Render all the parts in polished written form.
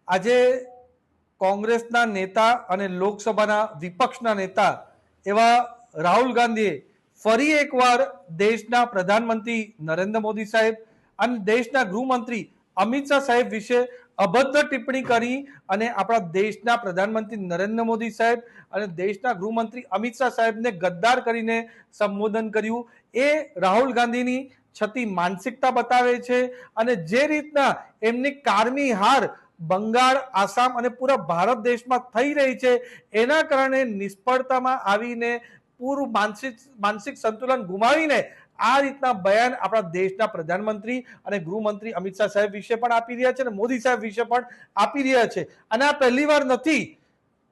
આજે કોંગ્રેસના નેતા અને લોકસભાના વિપક્ષના નેતા એવા રાહુલ ગાંધીએ ફરી એકવાર દેશના પ્રધાનમંત્રી નરેન્દ્ર મોદી સાહેબ અને દેશના ગૃહમંત્રી અમિત શાહ સાહેબ વિશે અભદ્ર ટિપ્પણી કરી અને આપણા દેશના પ્રધાનમંત્રી નરેન્દ્ર મોદી સાહેબ અને દેશના ગૃહમંત્રી અમિત શાહ સાહેબને ગદ્દાર કરીને સંબોધન કર્યું। એ રાહુલ ગાંધીની છતી માનસિકતા બતાવે છે અને જે રીતના એમની કારમી હાર બંગાળ, આસામ અને પૂરા ભારત દેશમાં થઈ રહી છે એના કારણે નિષ્ફળતામાં આવીને પૂરું માનસિક સંતુલન ગુમાવીને આ રીતના બયાન આપણા દેશના પ્રધાનમંત્રી અને ગૃહમંત્રી અમિત શાહ સાહેબ વિશે પણ આપી રહ્યા છે અને મોદી સાહેબ વિશે પણ આપી રહ્યા છે। અને આ પહેલી વાર નથી।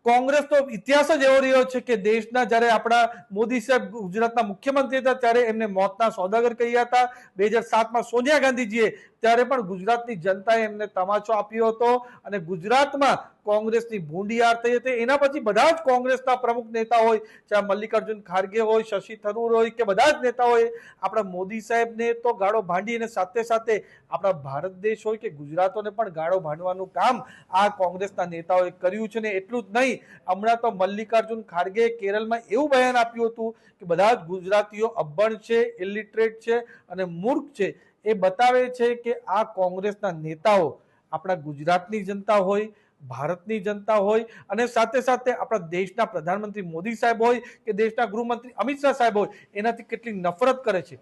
કોંગ્રેસનો ઇતિહાસ જ એવો રહ્યો છે કે દેશના જ્યારે આપણા મોદી સાહેબ ગુજરાતના મુખ્યમંત્રી હતા ત્યારે એમને મોતના સોદાગર કહ્યા હતા। 2007માં સોનિયા ગાંધીજીએ ત્યારે પણ ગુજરાતની જનતાએ એમને તમાચો આપ્યો હતો અને ગુજરાતમાં કોંગ્રેસની ભૂંડી હાર થઈ હતી। એના પછી બધા જ કોંગ્રેસના પ્રમુખ નેતા હોય, ચાહે મલ્લિકાર્જુન ખારગે હોય, શશી થરૂર હોય કે બધા જ નેતાઓએ આપણા મોદી સાહેબને તો ગાળો ભાંડી અને સાથે સાથે આપણા ભારત દેશ હોય કે ગુજરાતોને પણ ગાળો ભાંડવાનું કામ આ કોંગ્રેસના નેતાઓએ કર્યું છે। ને એટલું જ નહીં, હમણાં તો મલ્લિકાર્જુન ખારગે કેરળમાં એવું બયાન આપ્યું હતું કે બધા જ ગુજરાતીઓ અભણ છે, ઇલિટરેટ છે અને મૂર્ખ છે। એ બતાવે છે કે આ કોંગ્રેસના નેતાઓ આપણા ગુજરાતની જનતા હોય, ભારતની જનતા હોય અને સાથે સાથે આપણા દેશના પ્રધાનમંત્રી મોદી સાહેબ હોય કે દેશના ગૃહમંત્રી અમિત શાહ સાહેબ હોય એનાથી કેટલી નફરત કરે છે।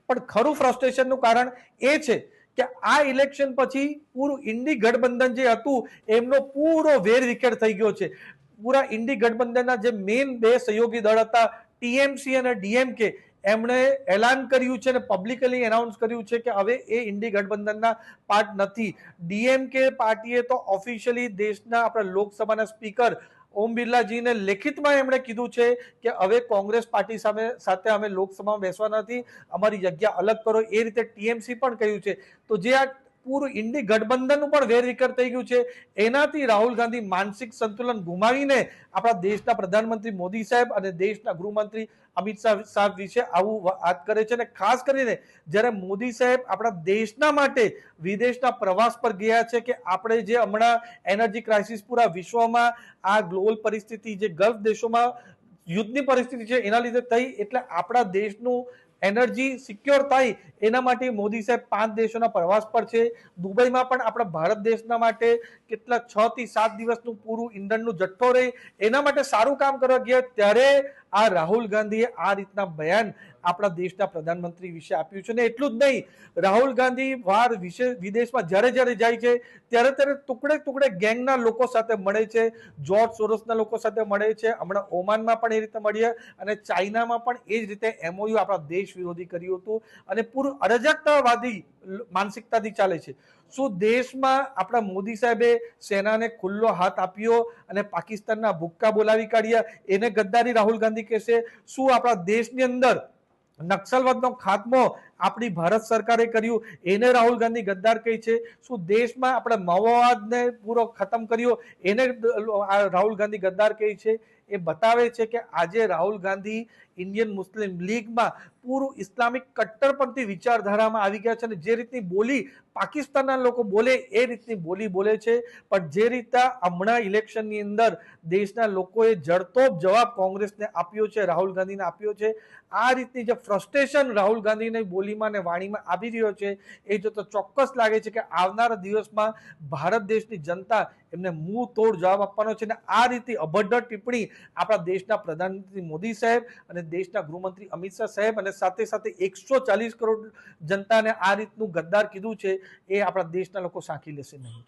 પણ ખરું ફ્રસ્ટ્રેશનનું કારણ એ છે કે આ ઇલેક્શન પછી પૂરું ઇન્ડી ગઠબંધન જે હતું એમનો પૂરો વેર વિખેર થઈ ગયો છે। પૂરા ઇન્ડી ગઠબંધનના જે મેઇન બે સહયોગી દળ હતા ટીએમસી અને ડીએમકે, એમણે એલાન કર્યું છે અને પબ્લિકલી એનાઉન્સ કર્યું છે કે હવે એ ઇન્ડી ગઠબંધનના પાર્ટ નથી। ડીએમકે પાર્ટીએ તો ઓફિશિયલી દેશના આપણા લોકસભાના સ્પીકર ઓમ બિરલાજીને લેખિતમાં એમણે કીધું છે કે હવે કોંગ્રેસ પાર્ટી સાથે અમે લોકસભામાં બેસવા નથી, અમારી જગ્યા અલગ કરો, એ રીતે ટીએમસી પણ કહ્યું છે। તો જે આ પૂરું ઇન્ડી ગઠબંધનનું પણ વેરવિખેર થઈ ગયું છે એનાથી રાહુલ ગાંધી માનસિક સંતુલન ગુમાવીને આપણા દેશના પ્રધાનમંત્રી મોદી સાહેબ અને દેશના ગૃહમંત્રી અમિત શાહ સાહેબ વિશે આવું વાત કરે છે। અને ખાસ કરીને જ્યારે મોદી સાહેબ આપણા દેશના માટે વિદેશના પ્રવાસ પર ગયા છે કે આપણે જે હમણાં એનર્જી ક્રાઇસિસ પૂરા વિશ્વમાં આ ગ્લોબલ પરિસ્થિતિ જે ગલ્ફ દેશોમાં યુદ્ધની પરિસ્થિતિ છે એના લીધે થઈ, એટલે આપણા દેશનું એનર્જી સિક્યોર થાય એના માટે મોદી સાહેબ 5 દેશોના પ્રવાસ પર છે। દુબઈમાં પણ આપણા ભારત દેશના માટે કેટલા 6 થી 7 દિવસનું પૂરું ઈંધણનું જથ્થો રહે એના માટે સારું કામ કરવા ગયા, ત્યારે આ રાહુલ ગાંધીએ આ રીતના બયાન આપણા દેશના પ્રધાનમંત્રી વિશે આપ્યું છે। ને એટલું જ નહીં, રાહુલ ગાંધી વાર વિદેશમાં જ્યારે જ્યારે જાય છે ત્યારે ત્યારે ટુકડે ટુકડે ગેંગના લોકો સાથે મળે છે, જોર્જ સોરોસના લોકો સાથે મળે છે। હમણાં ઓમાનમાં પણ એ રીતે મળ્યા અને ચાઇનામાં પણ એ જ રીતે એમઓયુ આપણા દેશ વિરોધી કર્યું હતું અને પૂરું અરાજકતાવાદી માનસિકતાથી ચાલે છે। શું દેશમાં આપણા મોદી સાહેબે સેનાને ખુલ્લો હાથ આપ્યો અને પાકિસ્તાનના ભુક્કા બોલાવી કાઢ્યા એને ગદ્દારી રાહુલ ગાંધી કહેશે? શું આપણા દેશની અંદર નક્સલવાદનો ખાત્મો આપણી ભારત સરકારે કર્યું એને રાહુલ ગાંધી ગદ્દાર કહે છે? શું દેશમાં આપણે માઓવાદને પૂરો ખતમ કર્યો એને રાહુલ ગાંધી ગદ્દાર કહે છે? એ બતાવે છે કે આજે રાહુલ ગાંધી ઇન્ડિયન મુસ્લિમ લીગમાં પૂરું ઇસ્લામિક કટ્ટરપંથી વિચારધારામાં આવી ગયા છે અને જે રીતની બોલી પાકિસ્તાનના લોકો બોલે એ રીતની બોલી બોલે છે। પણ જે રીતે હમણાં ઇલેક્શનની અંદર દેશના લોકોએ જડતોબ જવાબ કોંગ્રેસને આપ્યો છે, રાહુલ ગાંધીને આપ્યો છે, આ રીતની જે ફ્રસ્ટ્રેશન રાહુલ ગાંધીની બોલીમાં અને વાણીમાં આવી રહ્યો છે એ જોતા ચોક્કસ લાગે છે કે આવનારા દિવસમાં ભારત દેશની જનતા એમને મુંહ તોડ જવાબ આપવાનો છે। અને આ રીતે અભદ્ર ટિપ્પણી આપણા દેશના પ્રધાનમંત્રી મોદી સાહેબ અને દેશના ગૃહમંત્રી અમિત શાહ સાહેબ અને સાથે સાથે 140 કરોડ જનતાને આ રીતનું ગદ્દાર કીધું છે એ આપણા દેશના લોકો સાંખી લેશે નહીં।